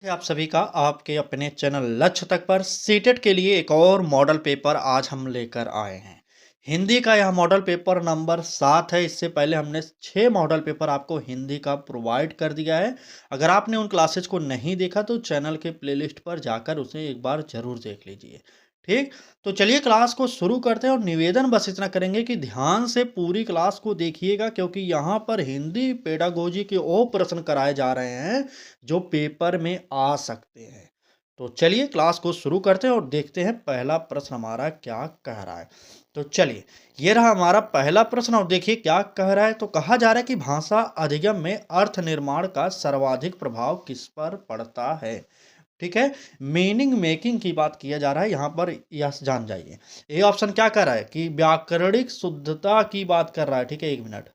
है आप सभी का आपके अपने चैनल लक्ष्य तक पर सीटेट के लिए एक और मॉडल पेपर आज हम लेकर आए हैं। हिंदी का यह मॉडल पेपर नंबर 7 है। इससे पहले हमने 6 मॉडल पेपर आपको हिंदी का प्रोवाइड कर दिया है। अगर आपने उन क्लासेस को नहीं देखा तो चैनल के प्लेलिस्ट पर जाकर उसे एक बार ज़रूर देख लीजिए। ठीक, तो चलिए क्लास को शुरू करते हैं और निवेदन बस इतना करेंगे कि ध्यान से पूरी क्लास को देखिएगा, क्योंकि यहाँ पर हिंदी पेडागोजी के वो प्रश्न कराए जा रहे हैं जो पेपर में आ सकते हैं। तो चलिए क्लास को शुरू करते हैं और देखते हैं पहला प्रश्न हमारा क्या कह रहा है। तो चलिए, ये रहा हमारा पहला प्रश्न और देखिए क्या कह रहा है। तो कहा जा रहा है कि भाषा अधिगम में अर्थ निर्माण का सर्वाधिक प्रभाव किस पर पड़ता है। ठीक है, मीनिंग मेकिंग की बात किया जा रहा है यहाँ पर, यस जान जाइए। ए ऑप्शन क्या कर रहा है कि व्याकरणिक शुद्धता की बात कर रहा है। ठीक है, एक मिनट।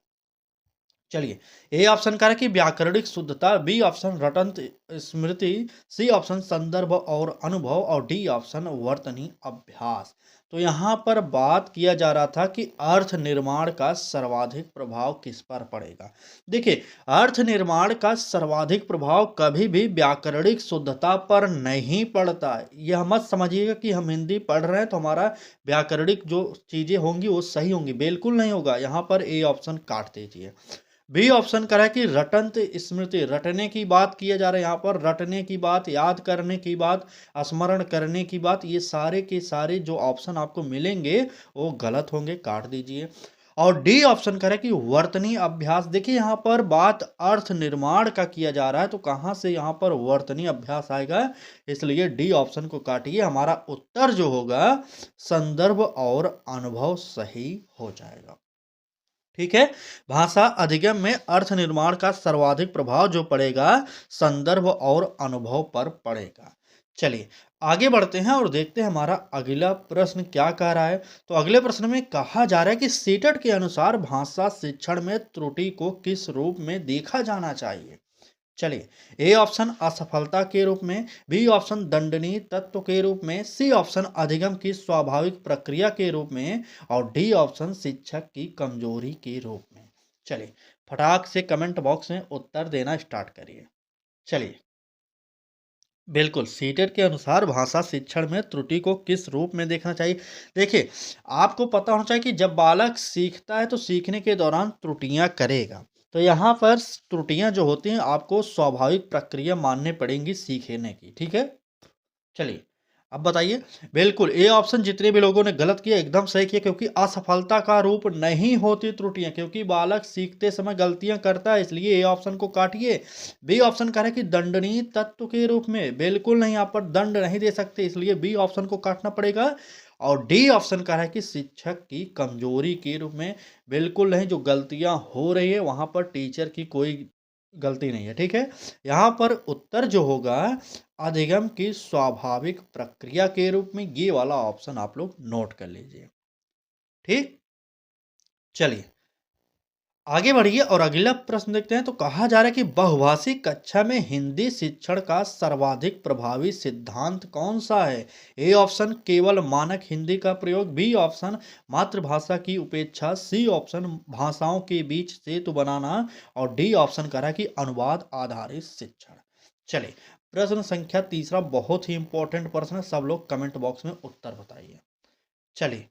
चलिए, ए ऑप्शन कह रहा है कि व्याकरणिक शुद्धता, बी ऑप्शन रटंत स्मृति, सी ऑप्शन संदर्भ और अनुभव और डी ऑप्शन वर्तनी अभ्यास। तो यहाँ पर बात किया जा रहा था कि अर्थ निर्माण का सर्वाधिक प्रभाव किस पर पड़ेगा। देखिए, अर्थ निर्माण का सर्वाधिक प्रभाव कभी भी व्याकरणिक शुद्धता पर नहीं पड़ता है। यह मत समझिएगा कि हम हिंदी पढ़ रहे हैं तो हमारा व्याकरणिक जो चीजें होंगी वो सही होंगी, बिल्कुल नहीं होगा। यहाँ पर ए ऑप्शन काट दीजिए। बी ऑप्शन करा कि रटंत स्मृति, रटने की बात किया जा रहा है यहाँ पर, रटने की बात, याद करने की बात, स्मरण करने की बात, ये सारे के सारे जो ऑप्शन आपको मिलेंगे वो गलत होंगे, काट दीजिए। और डी ऑप्शन करें कि वर्तनी अभ्यास। देखिए यहाँ पर बात अर्थ निर्माण का किया जा रहा है, तो कहाँ से यहाँ पर वर्तनी अभ्यास आएगा, इसलिए डी ऑप्शन को काटिए। हमारा उत्तर जो होगा संदर्भ और अनुभव सही हो जाएगा। ठीक है, भाषा अधिगम में अर्थ निर्माण का सर्वाधिक प्रभाव जो पड़ेगा संदर्भ और अनुभव पर पड़ेगा। चलिए आगे बढ़ते हैं और देखते हैं हमारा अगला प्रश्न क्या कह रहा है। तो अगले प्रश्न में कहा जा रहा है कि सीटेट के अनुसार भाषा शिक्षण में त्रुटि को किस रूप में देखा जाना चाहिए। चलिए, ए ऑप्शन असफलता के रूप में, बी ऑप्शन दंडनीय तत्व के रूप में, सी ऑप्शन अधिगम की स्वाभाविक प्रक्रिया के रूप में और डी ऑप्शन शिक्षक की कमजोरी के रूप में। चलिए फटाक से कमेंट बॉक्स में उत्तर देना स्टार्ट करिए। चलिए, बिल्कुल सीटेट के अनुसार भाषा शिक्षण में त्रुटि को किस रूप में देखना चाहिए। देखिए, आपको पता होना चाहिए कि जब बालक सीखता है तो सीखने के दौरान त्रुटियां करेगा। तो यहाँ पर त्रुटियां जो होती हैं आपको स्वाभाविक प्रक्रिया माननी पड़ेंगी सीखने की। ठीक है, चलिए अब बताइए। बिल्कुल ए ऑप्शन जितने भी लोगों ने गलत किया एकदम सही किया, क्योंकि असफलता का रूप नहीं होती त्रुटियां, क्योंकि बालक सीखते समय गलतियां करता है, इसलिए ए ऑप्शन को काटिए। बी ऑप्शन कह रहे हैं कि दंडनीय तत्व के रूप में, बिल्कुल नहीं, यहाँ पर दंड नहीं दे सकते, इसलिए बी ऑप्शन को काटना पड़ेगा। और डी ऑप्शन कह रहा है कि शिक्षक की कमजोरी के रूप में, बिल्कुल नहीं, जो गलतियां हो रही है वहां पर टीचर की कोई गलती नहीं है। ठीक है, यहाँ पर उत्तर जो होगा अधिगम की स्वाभाविक प्रक्रिया के रूप में, ये वाला ऑप्शन आप लोग नोट कर लीजिए। ठीक, चलिए आगे बढ़िए और अगला प्रश्न देखते हैं। तो कहा जा रहा है कि बहुभाषी कक्षा में हिंदी शिक्षण का सर्वाधिक प्रभावी सिद्धांत कौन सा है। ए ऑप्शन केवल मानक हिंदी का प्रयोग, बी ऑप्शन मातृभाषा की उपेक्षा, सी ऑप्शन भाषाओं के बीच सेतु बनाना और डी ऑप्शन कह रहा है कि अनुवाद आधारित शिक्षण। चलिए, प्रश्न संख्या तीसरा बहुत ही इंपॉर्टेंट प्रश्न है, सब लोग कमेंट बॉक्स में उत्तर बताइए। चलिए,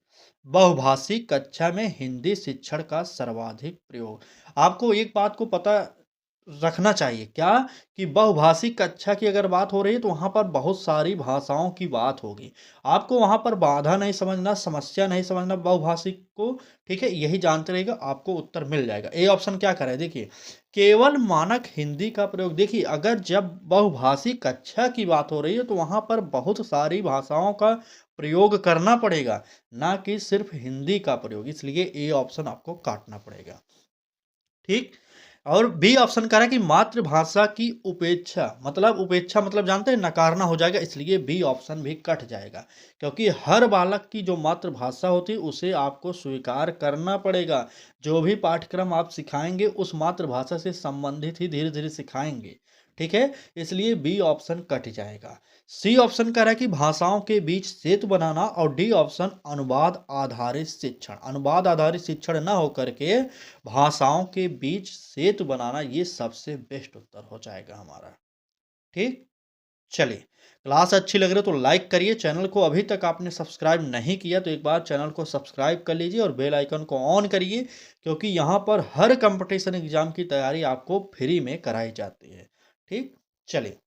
बहुभाषी कक्षा में हिंदी शिक्षण का सर्वाधिक प्रयोग। आपको एक बात को पता रखना चाहिए क्या, कि बहुभाषी कक्षा की अगर बात हो रही है तो वहाँ पर बहुत सारी भाषाओं की बात होगी। आपको वहाँ पर बाधा नहीं समझना, समस्या नहीं समझना बहुभाषी को। ठीक है, यही जानते रहेगा आपको उत्तर मिल जाएगा। ए ऑप्शन क्या करे, देखिए केवल मानक हिंदी का प्रयोग। देखिए अगर जब बहुभाषी कक्षा की बात हो रही है तो वहाँ पर बहुत सारी भाषाओं का प्रयोग करना पड़ेगा, ना कि सिर्फ हिंदी का प्रयोग, इसलिए ए ऑप्शन आपको काटना पड़ेगा। ठीक, और बी ऑप्शन कह रहा है कि मातृभाषा की उपेक्षा, मतलब उपेक्षा मतलब जानते हैं नकारना हो जाएगा, इसलिए बी ऑप्शन भी कट जाएगा, क्योंकि हर बालक की जो मातृभाषा होती है उसे आपको स्वीकार करना पड़ेगा। जो भी पाठ्यक्रम आप सिखाएंगे उस मातृभाषा से संबंधित ही धीरे धीरे सिखाएंगे। ठीक है, इसलिए बी ऑप्शन कट जाएगा। सी ऑप्शन कह रहा है कि भाषाओं के बीच सेतु बनाना और डी ऑप्शन अनुवाद आधारित शिक्षण। अनुवाद आधारित शिक्षण ना होकर के भाषाओं के बीच सेतु बनाना, ये सबसे बेस्ट उत्तर हो जाएगा हमारा। ठीक, चलिए, क्लास अच्छी लग रही है तो लाइक करिए, चैनल को अभी तक आपने सब्सक्राइब नहीं किया तो एक बार चैनल को सब्सक्राइब कर लीजिए और बेल आइकन को ऑन करिए, क्योंकि यहाँ पर हर कंपटीशन एग्जाम की तैयारी आपको फ्री में कराई जाती है। ठीक, चलिए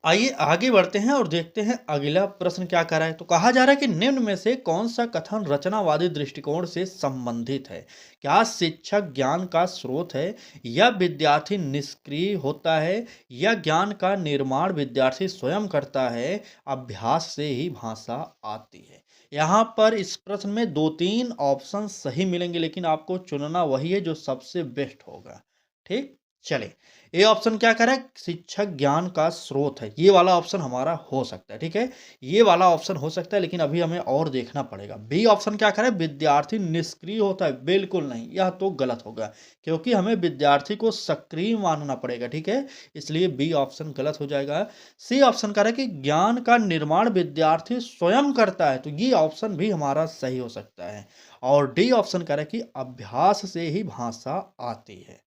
आइए आगे बढ़ते हैं और देखते हैं अगला प्रश्न क्या कह रहा है। तो कहा जा रहा है कि निम्न में से कौन सा कथन रचनावादी दृष्टिकोण से संबंधित है? क्या शिक्षक ज्ञान का स्रोत है, या विद्यार्थी निष्क्रिय होता है, या ज्ञान का निर्माण विद्यार्थी स्वयं करता है, अभ्यास से ही भाषा आती है? यहाँ पर इस प्रश्न में दो तीन ऑप्शन सही मिलेंगे, लेकिन आपको चुनना वही है जो सबसे बेस्ट होगा। ठीक, चलिए ए ऑप्शन क्या कह रहा है, शिक्षक ज्ञान का स्रोत है, ये वाला ऑप्शन हमारा हो सकता है। ठीक है, ये वाला ऑप्शन हो सकता है, लेकिन अभी हमें और देखना पड़ेगा। बी ऑप्शन क्या कह रहा है, विद्यार्थी निष्क्रिय होता है, बिल्कुल नहीं, यह तो गलत होगा, क्योंकि हमें विद्यार्थी को सक्रिय मानना पड़ेगा। ठीक है, इसलिए बी ऑप्शन गलत हो जाएगा। सी ऑप्शन कह रहा है कि ज्ञान का निर्माण विद्यार्थी स्वयं करता है, तो ये ऑप्शन भी हमारा सही हो सकता है। और डी ऑप्शन कह रहा है कि अभ्यास से ही भाषा आती है।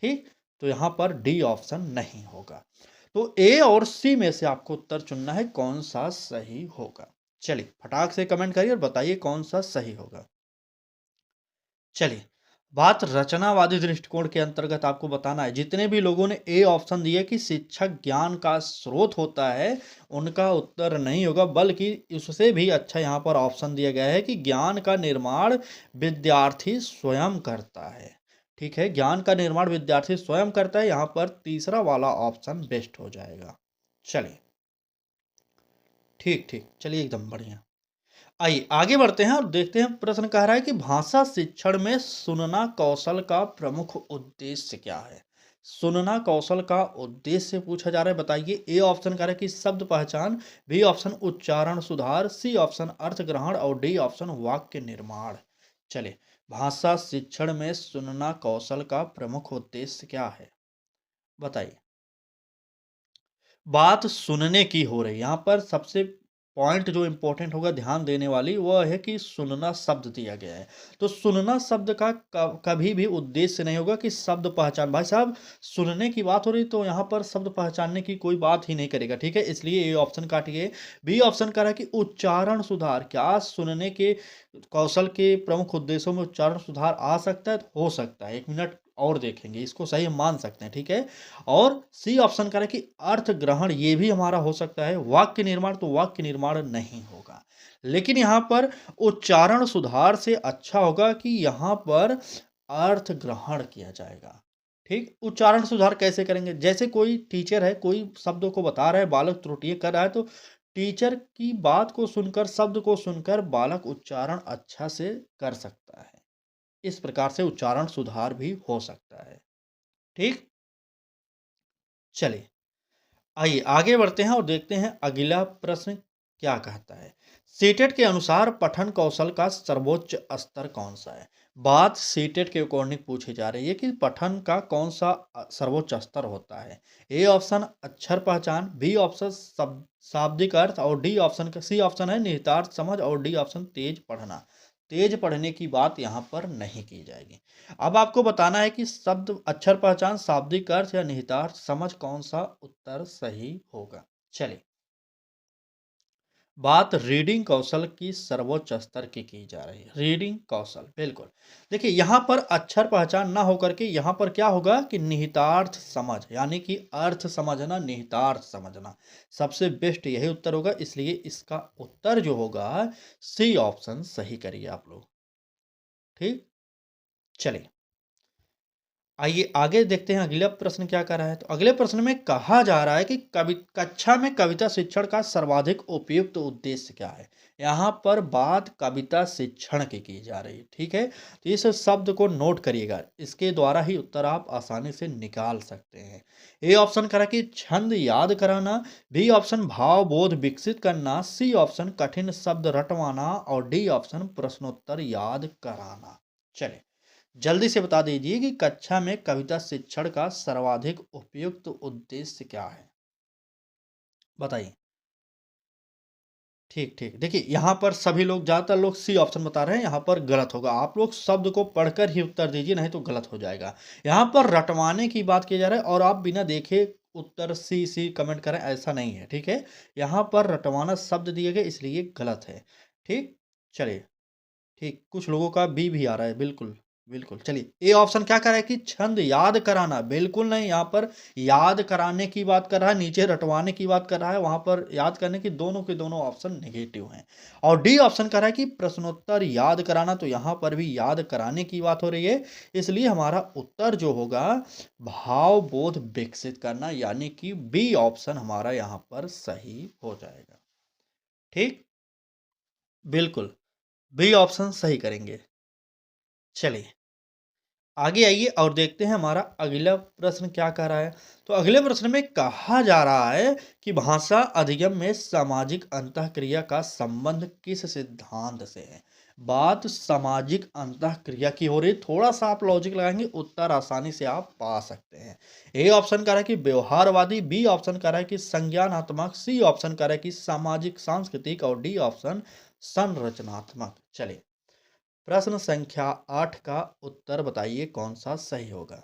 ठीक, तो यहाँ पर डी ऑप्शन नहीं होगा। तो ए और सी में से आपको उत्तर चुनना है, कौन सा सही होगा। चलिए फटाक से कमेंट करिए और बताइए कौन सा सही होगा। चलिए, बात रचनावादी दृष्टिकोण के अंतर्गत आपको बताना है, जितने भी लोगों ने ए ऑप्शन दिए कि शिक्षक ज्ञान का स्रोत होता है, उनका उत्तर नहीं होगा, बल्कि उससे भी अच्छा यहाँ पर ऑप्शन दिया गया है कि ज्ञान का निर्माण विद्यार्थी स्वयं करता है। ठीक है, ज्ञान का निर्माण विद्यार्थी स्वयं करता है, यहाँ पर तीसरा वाला ऑप्शन बेस्ट हो जाएगा। चलिए, ठीक ठीक, चलिए एकदम बढ़िया। आइए आगे बढ़ते हैं और देखते हैं प्रश्न कह रहा है कि भाषा शिक्षण में सुनना कौशल का प्रमुख उद्देश्य क्या है? सुनना कौशल का उद्देश्य पूछा जा रहा है, बताइए। ए ऑप्शन कह रहा है कि शब्द पहचान, बी ऑप्शन उच्चारण सुधार, सी ऑप्शन अर्थ ग्रहण और डी ऑप्शन वाक्य निर्माण। चलिए, भाषा शिक्षण में सुनना कौशल का प्रमुख उद्देश्य क्या है, बताइए। बात सुनने की हो रही है, यहाँ पर सबसे पॉइंट जो इम्पोर्टेंट होगा ध्यान देने वाली वह है कि सुनना शब्द दिया गया है। तो सुनना शब्द का कभी भी उद्देश्य नहीं होगा कि शब्द पहचान। भाई साहब, सुनने की बात हो रही तो यहाँ पर शब्द पहचानने की कोई बात ही नहीं करेगा। ठीक है, इसलिए ये ऑप्शन काटिए। बी ऑप्शन कह रहा है कि उच्चारण सुधार, क्या सुनने के कौशल के प्रमुख उद्देश्यों में उच्चारण सुधार आ सकता है? हो सकता है, 1 मिनट और देखेंगे, इसको सही हम मान सकते हैं। ठीक है, और सी ऑप्शन करें कि अर्थ ग्रहण, ये भी हमारा हो सकता है। वाक्य निर्माण, तो वाक्य निर्माण नहीं होगा, लेकिन यहाँ पर उच्चारण सुधार से अच्छा होगा कि यहाँ पर अर्थ ग्रहण किया जाएगा। ठीक, उच्चारण सुधार कैसे करेंगे? जैसे कोई टीचर है, कोई शब्दों को बता रहा है, बालक त्रुटियां कर रहा है, तो टीचर की बात को सुनकर, शब्द को सुनकर बालक उच्चारण अच्छा से कर सकता है। इस प्रकार से उच्चारण सुधार भी हो सकता है। ठीक, चलिए आइए आगे बढ़ते हैं और देखते हैं अगला प्रश्न क्या कहता है। सीटेट के अनुसार पठन कौशल का सर्वोच्च स्तर कौन सा है? बात सीटेट के अकॉर्डिंग पूछी जा रही है कि पठन का कौन सा सर्वोच्च स्तर होता है। ए ऑप्शन अक्षर पहचान, बी ऑप्शन शाब्दिक अर्थ और डी ऑप्शन सी ऑप्शन है निहितार्थ समझ और डी ऑप्शन तेज पढ़ना। तेज पढ़ने की बात यहाँ पर नहीं की जाएगी। अब आपको बताना है कि शब्द अक्षर पहचान, शाब्दिक अर्थ या निहितार्थ समझ, कौन सा उत्तर सही होगा। चलिए, बात रीडिंग कौशल की सर्वोच्च स्तर की जा रही है। रीडिंग कौशल, बिल्कुल। देखिए, यहाँ पर अक्षर पहचान ना होकर के यहाँ पर क्या होगा कि निहितार्थ समझ, यानी कि अर्थ समझना, निहितार्थ समझना, सबसे बेस्ट यही उत्तर होगा। इसलिए इसका उत्तर जो होगा सी ऑप्शन सही करिए आप लोग। ठीक, चलिए आइए आगे देखते हैं अगला प्रश्न क्या कर रहा है। तो अगले प्रश्न में कहा जा रहा है कि कक्षा में कविता शिक्षण का सर्वाधिक उपयुक्त उद्देश्य क्या है? यहाँ पर बात कविता शिक्षण की जा रही है। ठीक है, तो इस शब्द को नोट करिएगा, इसके द्वारा ही उत्तर आप आसानी से निकाल सकते हैं। ए ऑप्शन करा कि छंद याद कराना, बी ऑप्शन भाव बोध विकसित करना, सी ऑप्शन कठिन शब्द रटवाना और डी ऑप्शन प्रश्नोत्तर याद कराना। चलिए, जल्दी से बता दीजिए कि कक्षा में कविता शिक्षण का सर्वाधिक उपयुक्त उद्देश्य क्या है, बताइए। ठीक ठीक, देखिए यहाँ पर सभी लोग, ज़्यादातर लोग सी ऑप्शन बता रहे हैं, यहाँ पर गलत होगा। आप लोग शब्द को पढ़कर ही उत्तर दीजिए, नहीं तो गलत हो जाएगा। यहाँ पर रटवाने की बात की जा रहा है और आप बिना देखे उत्तर सी सी कमेंट करें, ऐसा नहीं है, ठीक है। यहाँ पर रटवाना शब्द दिए गए इसलिए गलत है, ठीक। चलिए, ठीक, कुछ लोगों का बी भी आ रहा है, बिल्कुल, बिल्कुल। चलिए, ए ऑप्शन क्या कर रहा है कि छंद याद कराना, बिल्कुल नहीं, यहाँ पर याद कराने की बात कर रहा है, नीचे रटवाने की बात कर रहा है, वहाँ पर याद करने की दोनों के दोनों ऑप्शन नेगेटिव हैं। और डी ऑप्शन कर रहा है कि प्रश्नोत्तर याद कराना, तो यहाँ पर भी याद कराने की बात हो रही है, इसलिए हमारा उत्तर जो होगा भावबोध विकसित करना, यानी कि बी ऑप्शन हमारा यहाँ पर सही हो जाएगा, ठीक? बिल्कुल, बी ऑप्शन सही करेंगे। चलिए, आगे आइए और देखते हैं हमारा अगला प्रश्न क्या कह रहा है। तो अगले प्रश्न में कहा जा रहा है कि भाषा अधिगम में सामाजिक अंतःक्रिया का संबंध किस सिद्धांत से है। बात सामाजिक अंतःक्रिया की हो रही, थोड़ा सा आप लॉजिक लगाएंगे उत्तर आसानी से आप पा सकते हैं। ए ऑप्शन कह रहा है कि व्यवहारवादी, बी ऑप्शन कह रहा है कि संज्ञानात्मक, सी ऑप्शन कह रहा है कि सामाजिक सांस्कृतिक और डी ऑप्शन संरचनात्मक। चलिए, प्रश्न संख्या 8 का उत्तर बताइए कौन सा सही होगा।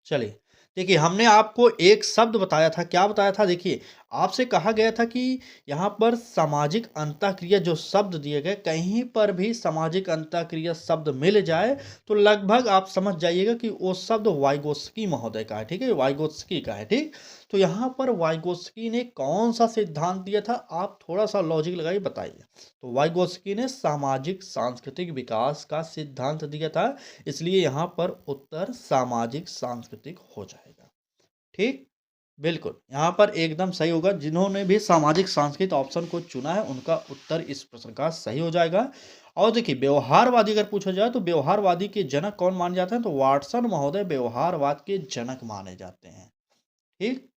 चलिए, देखिए हमने आपको एक शब्द बताया था, क्या बताया था? देखिए, आपसे कहा गया था कि यहाँ पर सामाजिक अंतःक्रिया जो शब्द दिए गए, कहीं पर भी सामाजिक अंतःक्रिया शब्द मिल जाए तो लगभग आप समझ जाइएगा कि वो शब्द वाइगोत्स्की महोदय का है, ठीक है, वाइगोत्स्की का है, ठीक। तो यहाँ पर वाइगोत्स्की ने कौन सा सिद्धांत दिया था, आप थोड़ा सा लॉजिक लगाइए, बताइए। तो वाइगोत्स्की ने सामाजिक सांस्कृतिक विकास का सिद्धांत दिया था, इसलिए यहाँ पर उत्तर सामाजिक सांस्कृतिक हो जाएगा, ठीक। बिल्कुल, यहाँ पर एकदम सही होगा, जिन्होंने भी सामाजिक सांस्कृतिक ऑप्शन को चुना है उनका उत्तर इस प्रश्न का सही हो जाएगा। और देखिए, व्यवहारवादी अगर पूछा जाए तो व्यवहारवादी के जनक कौन माने जाते हैं, तो वाटसन महोदय व्यवहारवाद के जनक माने जाते हैं, ठीक।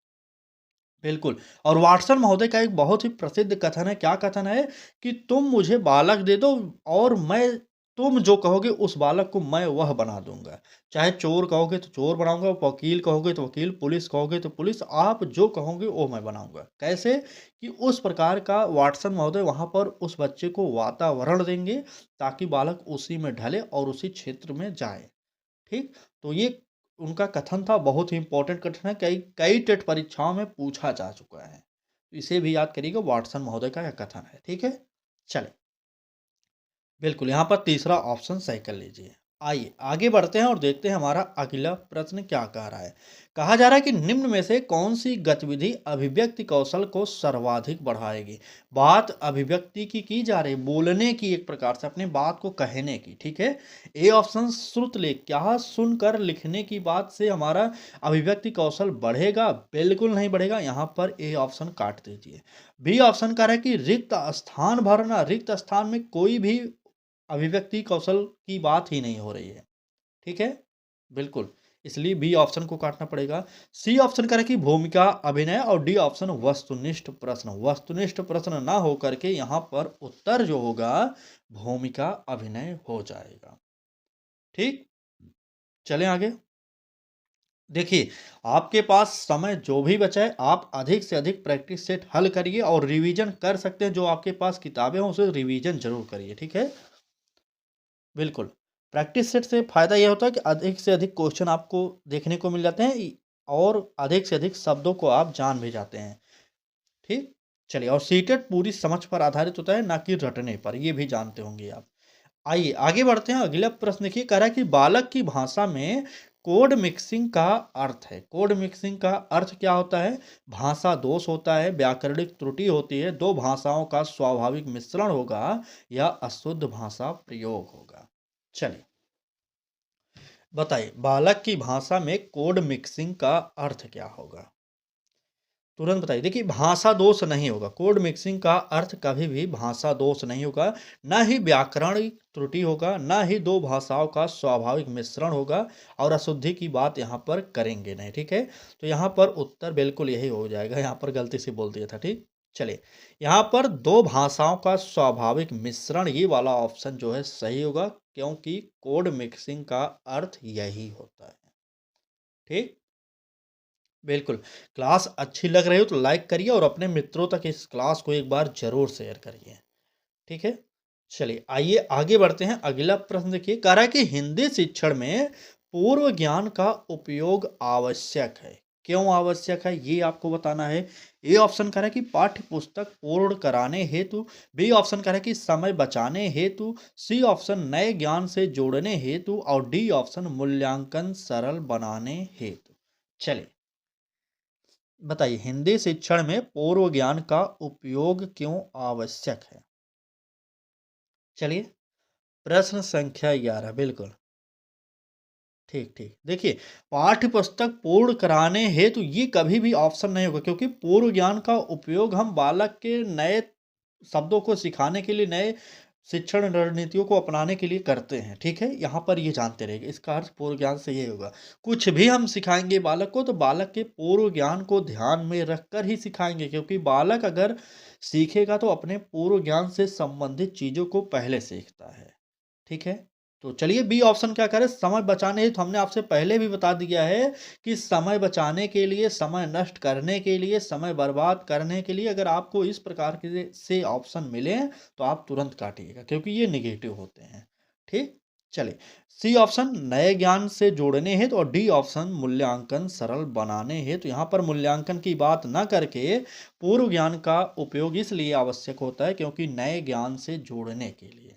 बिल्कुल। और वाटसन महोदय का एक बहुत ही प्रसिद्ध कथन है, क्या कथन है कि तुम मुझे बालक दे दो और मैं, तुम जो कहोगे उस बालक को मैं वह बना दूंगा। चाहे चोर कहोगे तो चोर बनाऊंगा, वकील कहोगे तो वकील, पुलिस कहोगे तो पुलिस, आप जो कहोगे वो मैं बनाऊंगा। कैसे कि उस प्रकार का वाटसन महोदय वहां पर उस बच्चे को वातावरण देंगे ताकि बालक उसी में ढले और उसी क्षेत्र में जाए, ठीक। तो ये उनका कथन था, बहुत ही इंपॉर्टेंट कथन है, कई कई टेट परीक्षाओं में पूछा जा चुका है, तो इसे भी याद करिएगा, वाटसन महोदय का यह कथन है, ठीक है। चलिए, बिल्कुल, यहाँ पर तीसरा ऑप्शन सही कर लीजिए। आइए आगे बढ़ते हैं और देखते हैं हमारा अगला प्रश्न क्या कह रहा है। कहा जा रहा है कि निम्न में से कौन सी गतिविधि अभिव्यक्ति कौशल को सर्वाधिक बढ़ाएगी। बात अभिव्यक्ति की जा रही है, बोलने की, एक प्रकार से अपनी बात को कहने की, ठीक है। ए ऑप्शन श्रुतलेख, क्या सुनकर लिखने की बात से हमारा अभिव्यक्ति कौशल बढ़ेगा? बिल्कुल नहीं बढ़ेगा, यहाँ पर ए ऑप्शन काट दीजिए। बी ऑप्शन कह रहा है कि रिक्त स्थान भरना, रिक्त स्थान में कोई भी अभिव्यक्ति कौशल की बात ही नहीं हो रही है, ठीक है। बिल्कुल, इसलिए बी ऑप्शन को काटना पड़ेगा। सी ऑप्शन करें कि भूमिका अभिनय, और डी ऑप्शन वस्तुनिष्ठ प्रश्न, वस्तुनिष्ठ प्रश्न ना हो करके यहाँ पर उत्तर जो होगा भूमिका अभिनय हो जाएगा, ठीक। चलें आगे। देखिए, आपके पास समय जो भी बचा है, आप अधिक से अधिक प्रैक्टिस सेट हल करिए और रिवीजन कर सकते हैं, जो आपके पास किताबें हों उसे रिवीजन जरूर करिए, ठीक है। बिल्कुल, प्रैक्टिस सेट से फ़ायदा ये होता है कि अधिक से अधिक क्वेश्चन आपको देखने को मिल जाते हैं और अधिक से अधिक शब्दों को आप जान भी जाते हैं, ठीक? चलिए, और सीटेट पूरी समझ पर आधारित होता है, ना कि रटने पर, ये भी जानते होंगे आप। आइए आगे बढ़ते हैं, अगला प्रश्न देखिए, कह रहा है कि बालक की भाषा में कोड मिक्सिंग का अर्थ है। कोड मिक्सिंग का अर्थ क्या होता है? भाषा दोष होता है, व्याकरणिक त्रुटि होती है, दो भाषाओं का स्वाभाविक मिश्रण होगा, या अशुद्ध भाषा प्रयोग होगा। चलिए, बताइए बालक की भाषा में कोड मिक्सिंग का अर्थ क्या होगा? तुरंत बताइए। देखिए, भाषा दोष नहीं होगा, कोड मिक्सिंग का अर्थ कभी भी भाषा दोष नहीं होगा, ना ही व्याकरणिक त्रुटि होगा, ना ही दो भाषाओं का स्वाभाविक मिश्रण होगा, और अशुद्धि की बात यहाँ पर करेंगे नहीं, ठीक है। तो यहाँ पर उत्तर बिल्कुल यही हो जाएगा, यहाँ पर गलती से बोल दिया था, ठीक। चलिए, यहाँ पर दो भाषाओं का स्वाभाविक मिश्रण, ये वाला ऑप्शन जो है सही होगा, क्योंकि कोड मिक्सिंग का अर्थ यही होता है, ठीक। बिल्कुल, क्लास अच्छी लग रही हो तो लाइक करिए और अपने मित्रों तक इस क्लास को एक बार ज़रूर शेयर करिए, ठीक है? चलिए, आइए आगे बढ़ते हैं। अगला प्रश्न देखिए, कह रहा है कि हिंदी शिक्षण में पूर्व ज्ञान का उपयोग आवश्यक है। क्यों आवश्यक है ये आपको बताना है। ए ऑप्शन कह रहा है कि पाठ्य पुस्तक पूर्ण कराने हेतु, बी ऑप्शन कह रहा है कि समय बचाने हेतु, सी ऑप्शन नए ज्ञान से जोड़ने हेतु और डी ऑप्शन मूल्यांकन सरल बनाने हेतु। चलिए बताइए, हिंदी शिक्षण में पूर्व ज्ञान का उपयोग क्यों आवश्यक है। चलिए, प्रश्न संख्या 11 बिल्कुल ठीक ठीक। देखिए, पाठ्य पुस्तक पूर्ण कराने हेतु ये कभी भी ऑप्शन नहीं होगा, क्योंकि पूर्व ज्ञान का उपयोग हम बालक के नए शब्दों को सिखाने के लिए, नए शिक्षण रणनीतियों को अपनाने के लिए करते हैं। ठीक है, यहाँ पर ये जानते रहेंगे, इसका अर्थ पूर्व ज्ञान से ये होगा। कुछ भी हम सिखाएंगे बालक को तो बालक के पूर्व ज्ञान को ध्यान में रखकर ही सिखाएंगे, क्योंकि बालक अगर सीखेगा तो अपने पूर्व ज्ञान से संबंधित चीजों को पहले सीखता है। ठीक है? तो चलिए बी ऑप्शन क्या करें, समय बचाने हेतु। हमने आपसे पहले भी बता दिया है कि समय बचाने के लिए, समय नष्ट करने के लिए, समय बर्बाद करने के लिए अगर आपको इस प्रकार के से ऑप्शन मिले तो आप तुरंत काटिएगा, क्योंकि ये नेगेटिव होते हैं। ठीक? चलिए, सी ऑप्शन नए ज्ञान से जोड़ने हेतु और डी ऑप्शन मूल्यांकन सरल बनाने हेतु। तो यहाँ पर मूल्यांकन की बात ना करके पूर्व ज्ञान का उपयोग इसलिए आवश्यक होता है क्योंकि नए ज्ञान से जोड़ने के लिए।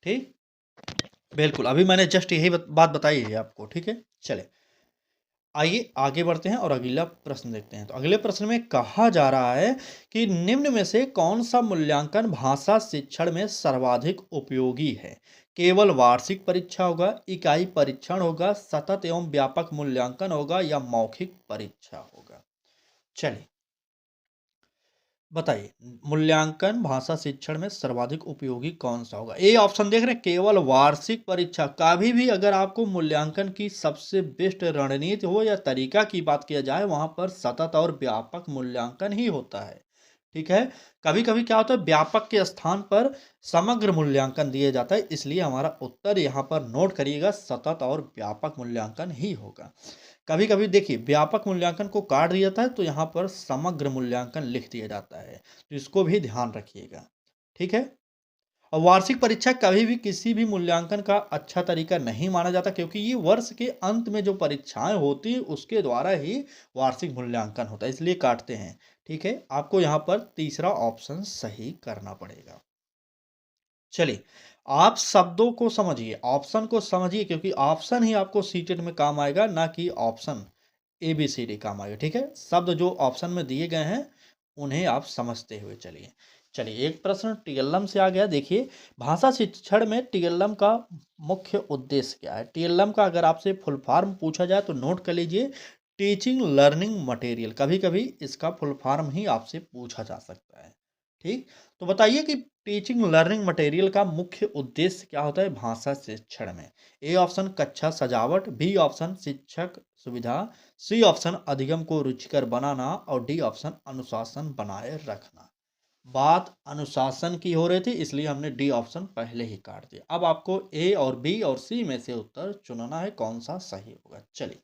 ठीक? बिल्कुल, अभी मैंने जस्ट यही बात बताई है आपको, ठीक है? चलें, आइए आगे बढ़ते हैं और अगला प्रश्न देखते हैं। तो अगले प्रश्न में कहा जा रहा है कि निम्न में से कौन-सा मूल्यांकन भाषा शिक्षण में सर्वाधिक उपयोगी है? केवल वार्षिक परीक्षा होगा, इकाई परीक्षण होगा, सतत एवं व्यापक मूल्यांकन होगा या मौखिक परीक्षा होगा? चलिए बताइए, मूल्यांकन भाषा शिक्षण में सर्वाधिक उपयोगी कौन सा होगा। ए ऑप्शन देख रहे हैं, केवल वार्षिक परीक्षा। कभी भी अगर आपको मूल्यांकन की सबसे बेस्ट रणनीति हो या तरीका की बात किया जाए, वहां पर सतत और व्यापक मूल्यांकन ही होता है। ठीक है, कभी कभी क्या होता है, व्यापक के स्थान पर समग्र मूल्यांकन दिया जाता है, इसलिए हमारा उत्तर यहाँ पर नोट करिएगा, सतत और व्यापक मूल्यांकन ही होगा। कभी कभी देखिए, व्यापक मूल्यांकन को काट दिया जाता है तो यहाँ पर समग्र मूल्यांकन लिख दिया जाता है, तो इसको भी ध्यान रखिएगा। ठीक है, और वार्षिक परीक्षा कभी भी किसी भी मूल्यांकन का अच्छा तरीका नहीं माना जाता, क्योंकि ये वर्ष के अंत में जो परीक्षाएं होती हैं उसके द्वारा ही वार्षिक मूल्यांकन होता है, इसलिए काटते हैं। ठीक है, आपको यहाँ पर तीसरा ऑप्शन सही करना पड़ेगा। चलिए, आप शब्दों को समझिए, ऑप्शन को समझिए, क्योंकि ऑप्शन ही आपको सीटेट में काम आएगा, ना कि option A B C D काम आएगा। ठीक है, शब्द जो ऑप्शन में दिए गए हैं उन्हें आप समझते हुए चलिए। चलिए, एक प्रश्न टीएलएम से आ गया। देखिए, भाषा शिक्षण में टीएलएम का मुख्य उद्देश्य क्या है। टीएलएम का अगर आपसे फुल फॉर्म पूछा जाए तो नोट कर लीजिए, टीचिंग लर्निंग मटेरियल। कभी कभी इसका फुल फॉर्म ही आपसे पूछा जा सकता है। ठीक, तो बताइए कि टीचिंग लर्निंग मटेरियल का मुख्य उद्देश्य क्या होता है भाषा शिक्षण में। ए ऑप्शन कक्षा सजावट, बी ऑप्शन शिक्षक सुविधा, सी ऑप्शन अधिगम को रुचिकर बनाना और डी ऑप्शन अनुशासन बनाए रखना। बात अनुशासन की हो रही थी, इसलिए हमने डी ऑप्शन पहले ही काट दिया। अब आपको ए और बी और सी में से उत्तर चुनना है, कौन सा सही होगा। चलिए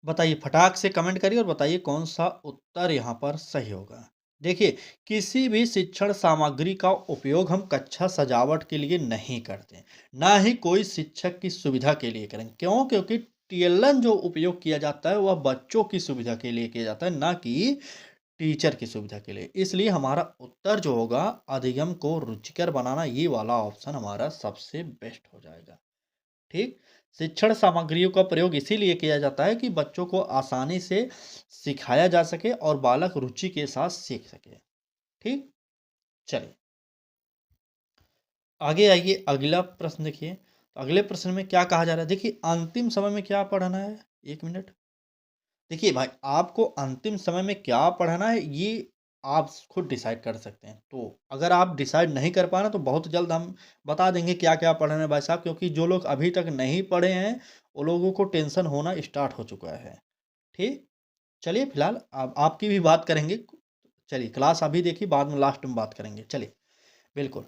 बताइए, फटाक से कमेंट करिए और बताइए कौन सा उत्तर यहाँ पर सही होगा। देखिए, किसी भी शिक्षण सामग्री का उपयोग हम कक्षा सजावट के लिए नहीं करते, ना ही कोई शिक्षक की सुविधा के लिए करें। क्यों? क्योंकि टीएलएन जो उपयोग किया जाता है वह बच्चों की सुविधा के लिए किया जाता है, ना कि टीचर की सुविधा के लिए। इसलिए हमारा उत्तर जो होगा, अधिगम को रुचिकर बनाना, ये वाला ऑप्शन हमारा सबसे बेस्ट हो जाएगा। ठीक, शिक्षण सामग्रियों का प्रयोग इसीलिए किया जाता है कि बच्चों को आसानी से सिखाया जा सके और बालक रुचि के साथ सीख सके। ठीक, चलिए आगे आइए, अगला प्रश्न देखिए। तो अगले प्रश्न में क्या कहा जा रहा है, देखिए अंतिम समय में क्या पढ़ना है। एक मिनट, देखिए भाई, आपको अंतिम समय में क्या पढ़ना है ये आप खुद डिसाइड कर सकते हैं। तो अगर आप डिसाइड नहीं कर पा रहे तो बहुत जल्द हम बता देंगे क्या क्या पढ़ना है भाई साहब, क्योंकि जो लोग अभी तक नहीं पढ़े हैं वो लोगों को टेंशन होना स्टार्ट हो चुका है। ठीक, चलिए फिलहाल अब आपकी भी बात करेंगे। चलिए क्लास अभी देखिए, बाद में लास्ट में बात करेंगे। चलिए बिल्कुल,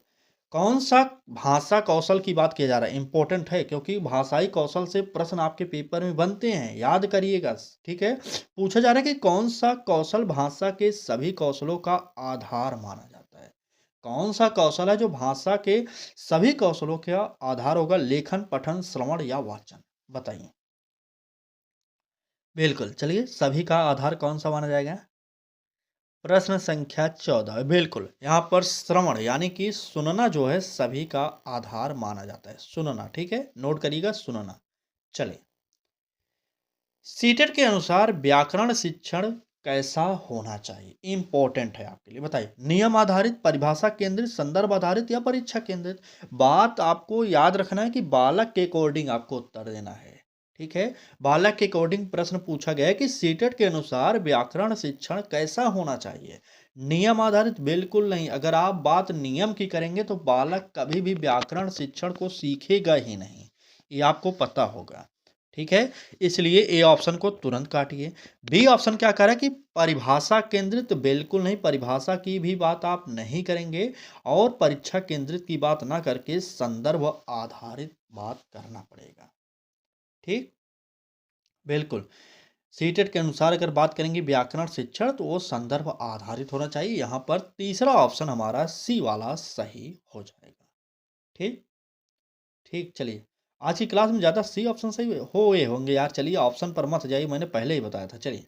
कौन सा भाषा कौशल की बात किया जा रहा है, इंपॉर्टेंट है, क्योंकि भाषाई कौशल से प्रश्न आपके पेपर में बनते हैं, याद करिएगा। ठीक है, पूछा जा रहा है कि कौन सा कौशल भाषा के सभी कौशलों का आधार माना जाता है। कौन सा कौशल है जो भाषा के सभी कौशलों का आधार होगा, लेखन, पठन, श्रवण या वाचन। बताइए। बिल्कुल, चलिए सभी का आधार कौन-सा माना जाएगा? प्रश्न संख्या 14 बिल्कुल, यहाँ पर श्रवण यानी कि सुनना जो है सभी का आधार माना जाता है, सुनना, ठीक है? नोट करिएगा सुनना। चलिए, सीटेट के अनुसार व्याकरण शिक्षण कैसा होना चाहिए? इम्पोर्टेंट है आपके लिए, बताइए। नियम आधारित, परिभाषा केंद्रित, संदर्भ आधारित या परीक्षा केंद्रित? बात आपको याद रखना है कि बालक के अकॉर्डिंग आपको उत्तर देना है, ठीक है? बालक के अकॉर्डिंग प्रश्न पूछा गया है कि सीटेट के अनुसार व्याकरण शिक्षण कैसा होना चाहिए? नियम आधारित बिल्कुल नहीं। अगर आप बात नियम की करेंगे तो बालक कभी भी व्याकरण शिक्षण को सीखेगा ही नहीं, ये आपको पता होगा, ठीक है? इसलिए ए ऑप्शन को तुरंत काटिए। बी ऑप्शन क्या कह रहा है कि परिभाषा केंद्रित, बिल्कुल नहीं, परिभाषा की भी बात आप नहीं करेंगे और परीक्षा केंद्रित की बात ना करके संदर्भ आधारित बात करना पड़ेगा, ठीक? बिल्कुल। सीटेट के अनुसार अगर बात करेंगे व्याकरण शिक्षण तो वो संदर्भ आधारित होना चाहिए। यहाँ पर तीसरा ऑप्शन हमारा सी वाला सही हो जाएगा, ठीक? ठीक, चलिए। आज की क्लास में ज़्यादा सी ऑप्शन सही हुए होंगे यार, चलिए ऑप्शन पर मत जाइए, मैंने पहले ही बताया था। चलिए,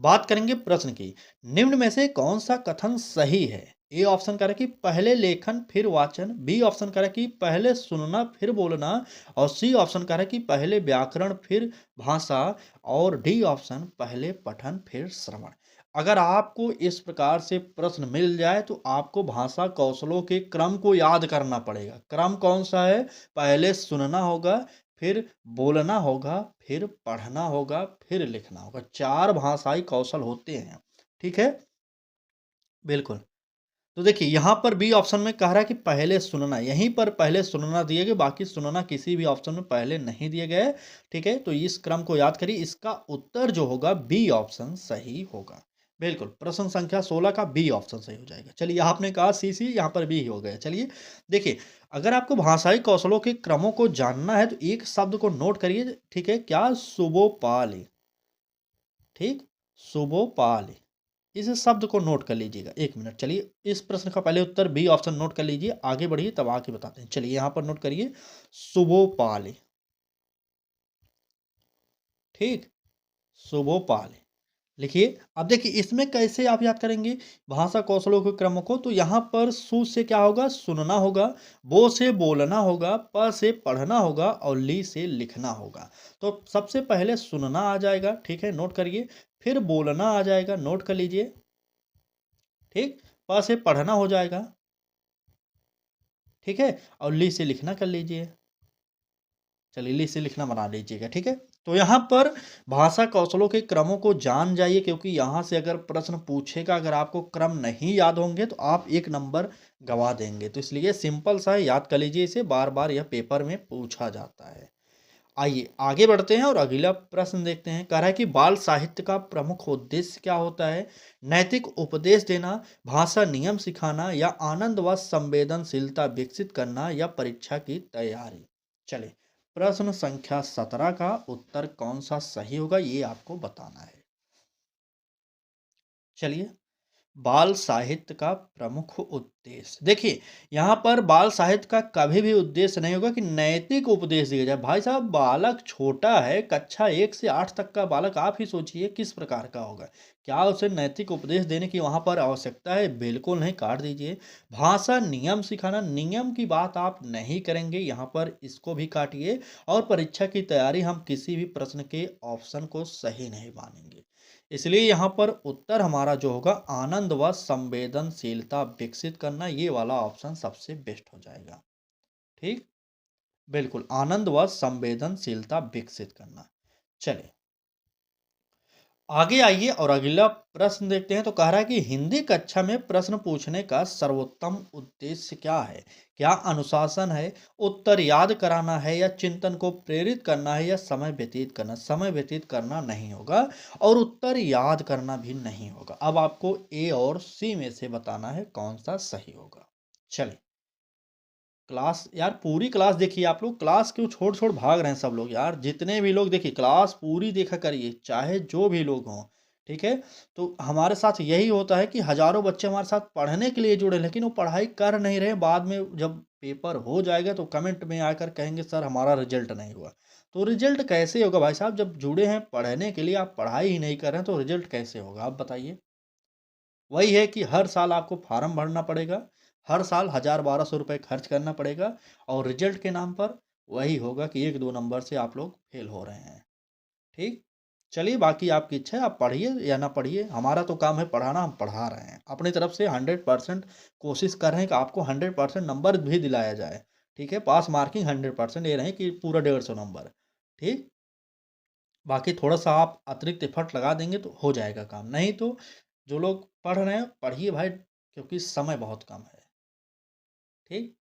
बात करेंगे प्रश्न की। निम्न में से कौन-सा कथन सही है? ए ऑप्शन कह रहा है कि पहले लेखन फिर वाचन, बी ऑप्शन कह रहा है कि पहले सुनना फिर बोलना और सी ऑप्शन कह रहा है कि पहले व्याकरण फिर भाषा और डी ऑप्शन पहले पठन फिर श्रवण। अगर आपको इस प्रकार से प्रश्न मिल जाए तो आपको भाषा कौशलों के क्रम को याद करना पड़ेगा। क्रम कौन-सा है? पहले सुनना होगा, फिर बोलना होगा, फिर पढ़ना होगा, फिर लिखना होगा। 4 भाषाई कौशल होते हैं, ठीक है? बिल्कुल। तो देखिए यहाँ पर बी ऑप्शन में कह रहा है कि पहले सुनना, यहीं पर पहले सुनना दिए गए, बाकी सुनना किसी भी ऑप्शन में पहले नहीं दिए गए, ठीक है? तो इस क्रम को याद करिए, इसका उत्तर जो होगा बी ऑप्शन सही होगा। बिल्कुल, प्रश्न संख्या 16 का बी ऑप्शन सही हो जाएगा। चलिए आपने कहा सी, सी यहाँ पर बी हो गया। चलिए देखिए, अगर आपको भाषाई कौशलों के क्रमों को जानना है तो एक शब्द को नोट करिए, ठीक है? क्या? सुबोपाली, ठीक? सुबोपाली। इस शब्द को नोट कर लीजिएगा। 1 मिनट, चलिए इस प्रश्न का पहले उत्तर बी ऑप्शन नोट कर लीजिए, आगे बढ़िए तब आके बताते हैं। चलिए यहाँ पर नोट करिए, सुबोपाली, ठीक? सुबोपाली। लिखिए। अब देखिए इसमें कैसे आप याद करेंगे भाषा कौशलों के क्रम को, तो यहाँ पर सु से क्या होगा? सुनना होगा, बो से बोलना होगा, प से पढ़ना होगा और ली से लिखना होगा। तो सबसे पहले सुनना आ जाएगा, ठीक है? नोट करिए। फिर बोलना आ जाएगा, नोट कर लीजिए, ठीक? प से पढ़ना हो जाएगा, ठीक है? और ली से लिखना कर लीजिए। चलिए ली से लिखना बना लीजिएगा, ठीक है? तो यहाँ पर भाषा कौशलों के क्रमों को जान जाइए क्योंकि यहाँ से अगर प्रश्न पूछेगा, अगर आपको क्रम नहीं याद होंगे तो आप 1 नंबर गँवा देंगे। तो इसलिए सिंपल सा है, याद कर लीजिए इसे, बार-बार यह पेपर में पूछा जाता है। आइए आगे बढ़ते हैं और अगला प्रश्न देखते हैं। कह रहा है कि बाल साहित्य का प्रमुख उद्देश्य क्या होता है? नैतिक उपदेश देना, भाषा नियम सिखाना या आनंद व संवेदनशीलता विकसित करना या परीक्षा की तैयारी? चलिए, प्रश्न संख्या 17 का उत्तर कौन सा सही होगा ये आपको बताना है। चलिए, बाल साहित्य का प्रमुख उद्देश्य। देखिए, यहाँ पर बाल साहित्य का कभी भी उद्देश्य नहीं होगा कि नैतिक उपदेश दिया जाए। भाई साहब बालक छोटा है, कक्षा 1 से 8 तक का बालक, आप ही सोचिए किस प्रकार का होगा। क्या उसे नैतिक उपदेश देने की वहाँ पर आवश्यकता है? बिल्कुल नहीं, काट दीजिए। भाषा नियम सिखाना, नियम की बात आप नहीं करेंगे, यहाँ पर इसको भी काटिए। और परीक्षा की तैयारी, हम किसी भी प्रश्न के ऑप्शन को सही नहीं मानेंगे। इसलिए यहाँ पर उत्तर हमारा जो होगा आनंद व संवेदनशीलता विकसित करना, ये वाला ऑप्शन सबसे बेस्ट हो जाएगा, ठीक? बिल्कुल, आनंद व संवेदनशीलता विकसित करना। चलिए आगे आइए और अगला प्रश्न देखते हैं। तो कह रहा है कि हिंदी कक्षा में प्रश्न पूछने का सर्वोत्तम उद्देश्य क्या है? क्या अनुशासन है, उत्तर याद कराना है या चिंतन को प्रेरित करना है या समय व्यतीत करना? समय व्यतीत करना नहीं होगा और उत्तर याद करना भी नहीं होगा। अब आपको ए और सी में से बताना है कौन सा सही होगा। चलिए, क्लास यार पूरी क्लास देखिए, आप लोग क्लास क्यों छोड़-छोड़ भाग रहे हैं सब लोग यार? जितने भी लोग देखिए क्लास पूरी देखा करिए, चाहे जो भी लोग हों, ठीक है? तो हमारे साथ यही होता है कि हज़ारों बच्चे हमारे साथ पढ़ने के लिए जुड़े हैं, लेकिन वो पढ़ाई कर नहीं रहे, बाद में जब पेपर हो जाएगा तो कमेंट में आकर कहेंगे सर हमारा रिज़ल्ट नहीं हुआ। तो रिजल्ट कैसे होगा भाई साहब? जब जुड़े हैं पढ़ने के लिए, आप पढ़ाई ही नहीं कर रहे हैं, तो रिजल्ट कैसे होगा आप बताइए? वही है कि हर साल आपको फार्म भरना पड़ेगा, हर साल 1000-1200 रुपए खर्च करना पड़ेगा और रिजल्ट के नाम पर वही होगा कि 1-2 नंबर से आप लोग फेल हो रहे हैं। ठीक? चलिए, बाकी आपकी इच्छा है, आप पढ़िए या ना पढ़िए, हमारा तो काम है पढ़ाना, हम पढ़ा रहे हैं। अपनी तरफ से 100% कोशिश कर रहे हैं कि आपको 100% नंबर भी दिलाया जाए। ठीक है? पास मार्किंग 100%, ये नहीं कि पूरा 150 नंबर। ठीक? बाकी थोड़ा-सा आप अतिरिक्त एफर्ट लगा देंगे तो हो जाएगा काम, नहीं तो जो लोग पढ़ रहे हैं, पढ़िए भाई, क्योंकि समय बहुत कम है। ठीक?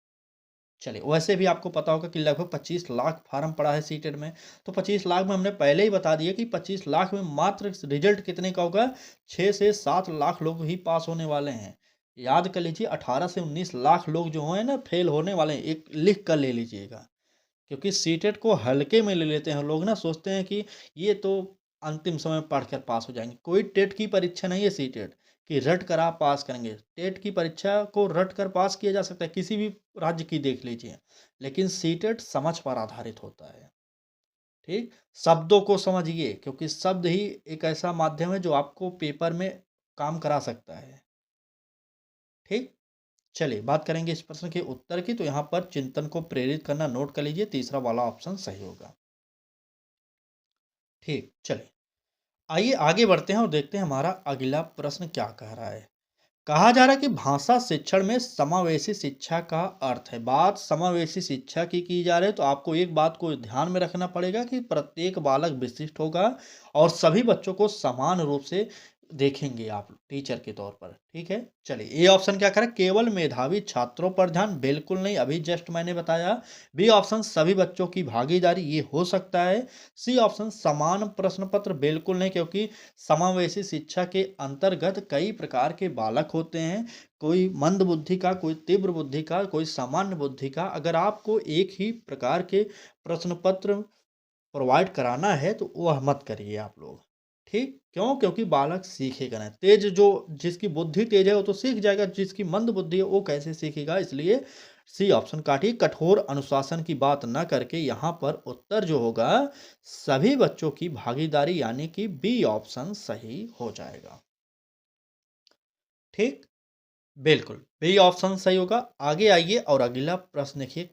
चलिए, वैसे भी आपको पता होगा कि लगभग 25 लाख फार्म पड़ा है सीटेट में, तो 25 लाख में हमने पहले ही बता दिया कि 25 लाख में मात्र रिजल्ट कितने का होगा, 6 से 7 लाख लोग ही पास होने वाले हैं। याद कर लीजिए, 18 से 19 लाख लोग जो हैं ना फेल होने वाले हैं, एक लिख कर ले लीजिएगा। क्योंकि सीटेट को हल्के में ले लेते हैं लोग ना, सोचते हैं कि ये तो अंतिम समय में पढ़कर पास हो जाएँगे। कोई टेट की परीक्षा नहीं है सीटेट कि रट कर आप पास करेंगे। टेट की परीक्षा को रट कर पास किया जा सकता है, किसी भी राज्य की देख लीजिए। लेकिन सीटेट समझ पर आधारित होता है, ठीक? शब्दों को समझिए, क्योंकि शब्द ही एक ऐसा माध्यम है जो आपको पेपर में काम करा सकता है, ठीक? चलिए, बात करेंगे इस प्रश्न के उत्तर की, तो यहाँ पर चिंतन को प्रेरित करना नोट कर लीजिए, तीसरा वाला ऑप्शन सही होगा। ठीक, चलिए। आइए आगे बढ़ते हैं और देखते हैं हमारा अगला प्रश्न क्या कह रहा है। कहा जा रहा है कि भाषा शिक्षण में समावेशी शिक्षा का अर्थ है। बात समावेशी शिक्षा की जा रही है, तो आपको एक बात को ध्यान में रखना पड़ेगा कि प्रत्येक बालक विशिष्ट होगा और सभी बच्चों को समान रूप से देखेंगे आप टीचर के तौर पर, ठीक है? चलिए, ए ऑप्शन क्या करें, केवल मेधावी छात्रों पर ध्यान, बिल्कुल नहीं, अभी जस्ट मैंने बताया। बी ऑप्शन सभी बच्चों की भागीदारी, ये हो सकता है। सी ऑप्शन समान प्रश्न पत्र, बिल्कुल नहीं, क्योंकि समावेशी शिक्षा के अंतर्गत कई प्रकार के बालक होते हैं, कोई मंद बुद्धि का, कोई तीव्र बुद्धि का, कोई सामान्य बुद्धि का। अगर आपको एक ही प्रकार के प्रश्न पत्र प्रोवाइड कराना है तो वह मत करिए आप लोग, ठीक? क्यों? क्योंकि बालक सीखेगा नहीं। तेज जो जिसकी बुद्धि तेज है वो तो सीख जाएगा, जिसकी मंद बुद्धि है वो कैसे सीखेगा? इसलिए सी ऑप्शन काटिए। कठोर अनुशासन की बात ना करके यहाँ पर उत्तर जो होगा सभी बच्चों की भागीदारी, यानी कि बी ऑप्शन सही हो जाएगा, ठीक? बिल्कुल, बी ऑप्शन सही होगा। आगे आइए और अगला प्रश्न देखिए।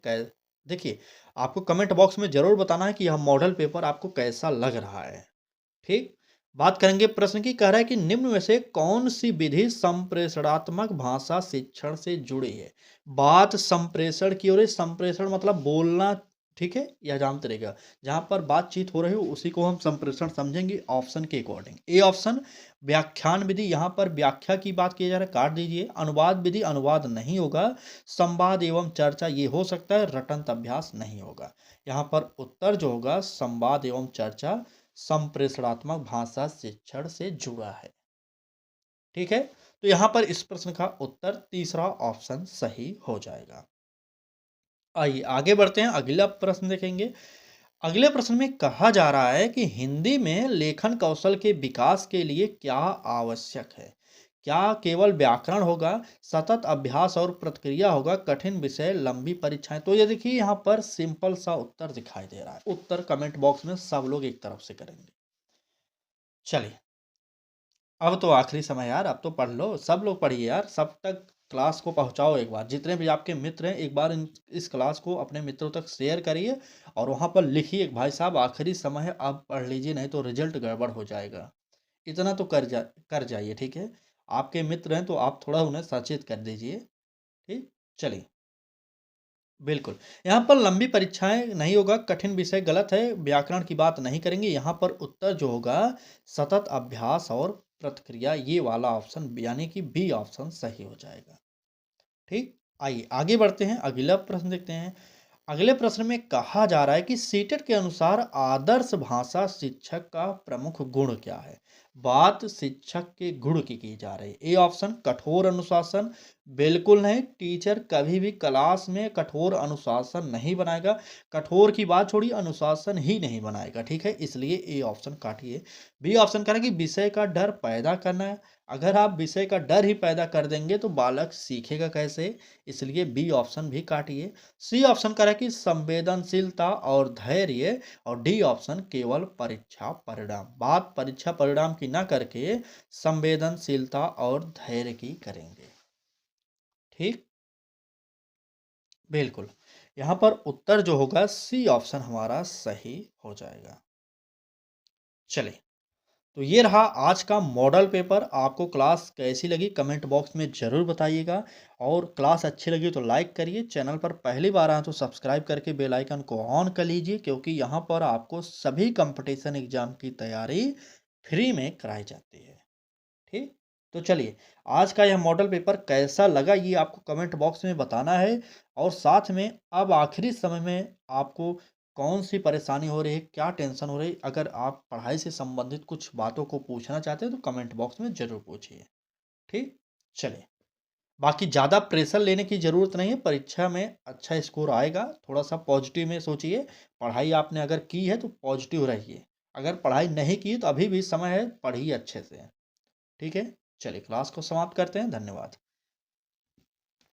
देखिए, आपको कमेंट बॉक्स में ज़रूर बताना है कि यह मॉडल पेपर आपको कैसा लग रहा है, ठीक? बात करेंगे प्रश्न की, कह रहा है कि निम्न में से कौन-सी विधि संप्रेषणात्मक भाषा शिक्षण से जुड़ी है? बात संप्रेषण की हो रही है, संप्रेषण मतलब बोलना, ठीक है? यह जानते रहिएगा। जहाँ पर बातचीत हो रही हो उसी को हम संप्रेषण समझेंगे ऑप्शन के अकॉर्डिंग। ए ऑप्शन व्याख्यान विधि, यहाँ पर व्याख्या की बात की जा रहा है, काट दीजिए। अनुवाद विधि, अनुवाद नहीं होगा। संवाद एवं चर्चा, ये हो सकता है, रटंत अभ्यास नहीं होगा। यहाँ पर उत्तर जो होगा संवाद एवं चर्चा संप्रेषणात्मक भाषा शिक्षण से जुड़ा है, ठीक है? तो यहाँ पर इस प्रश्न का उत्तर तीसरा ऑप्शन सही हो जाएगा। आइए आगे बढ़ते हैं, अगला प्रश्न देखेंगे। अगले प्रश्न में कहा जा रहा है कि हिंदी में लेखन कौशल के विकास के लिए क्या आवश्यक है? क्या केवल व्याकरण होगा, सतत अभ्यास और प्रतिक्रिया होगा, कठिन विषय, लंबी परीक्षाएं? तो ये देखिए, यहाँ पर सिंपल सा उत्तर दिखाई दे रहा है। उत्तर कमेंट बॉक्स में सब लोग एक तरफ से करेंगे। चलिए, अब तो आखिरी समय यार, अब तो पढ़ लो, सब लोग पढ़िए यार, सब तक क्लास को पहुंचाओ एक बार। जितने भी आपके मित्र हैं, एक बार इस क्लास को अपने मित्रों तक शेयर करिए और वहां पर लिखिए कि भाई साहब आखिरी समय है, अब पढ़ लीजिए, नहीं तो रिजल्ट गड़बड़ हो जाएगा। इतना तो कर जाइए, ठीक है? आपके मित्र हैं तो आप थोड़ा उन्हें सचेत कर दीजिए, ठीक? चलिए, बिल्कुल। यहाँ पर लंबी परीक्षाएँ नहीं होगा, कठिन विषय गलत है, व्याकरण की बात नहीं करेंगे। यहाँ पर उत्तर जो होगा सतत अभ्यास और प्रतिक्रिया, ये वाला ऑप्शन यानी कि बी ऑप्शन सही हो जाएगा, ठीक? आइए आगे बढ़ते हैं, अगला प्रश्न देखते हैं। अगले प्रश्न में कहा जा रहा है कि सीटेट के अनुसार आदर्श भाषा शिक्षक का प्रमुख गुण क्या है? बात शिक्षक के गुण की जा रही है। ए ऑप्शन कठोर अनुशासन, बिल्कुल नहीं, टीचर कभी भी क्लास में कठोर अनुशासन नहीं बनाएगा। कठोर की बात छोड़िए, अनुशासन ही नहीं बनाएगा, ठीक है? इसलिए ए ऑप्शन काटिए। बी ऑप्शन कह रहा है कि विषय का डर पैदा करना है। अगर आप विषय का डर ही पैदा कर देंगे तो बालक सीखेगा कैसे? इसलिए बी ऑप्शन भी काटिए। सी ऑप्शन कह रहा है कि संवेदनशीलता और धैर्य, और डी ऑप्शन केवल परीक्षा परिणाम। बात परीक्षा परिणाम की ना करके संवेदनशीलता और धैर्य की करेंगे। ठीक, बिल्कुल। यहाँ पर उत्तर जो होगा सी ऑप्शन हमारा सही हो जाएगा। चलिए, तो ये रहा आज का मॉडल पेपर। आपको क्लास कैसी लगी कमेंट बॉक्स में ज़रूर बताइएगा, और क्लास अच्छी लगी तो लाइक करिए। चैनल पर पहली बार आए तो सब्सक्राइब करके बेल आइकन को ऑन कर लीजिए, क्योंकि यहाँ पर आपको सभी कंपटीशन एग्जाम की तैयारी फ्री में कराई जाती है। ठीक, तो चलिए, आज का यह मॉडल पेपर कैसा लगा ये आपको कमेंट बॉक्स में बताना है। और साथ में अब आखिरी समय में आपको कौन सी परेशानी हो रही है, क्या टेंशन हो रही है, अगर आप पढ़ाई से संबंधित कुछ बातों को पूछना चाहते हैं तो कमेंट बॉक्स में ज़रूर पूछिए। ठीक, चलिए, बाकी ज़्यादा प्रेशर लेने की ज़रूरत नहीं है, परीक्षा में अच्छा स्कोर आएगा। थोड़ा सा पॉजिटिव में सोचिए। पढ़ाई आपने अगर की है तो पॉजिटिव रहिए, अगर पढ़ाई नहीं की तो अभी भी समय है, पढ़िए अच्छे से। ठीक है, चलिए क्लास को समाप्त करते हैं। धन्यवाद।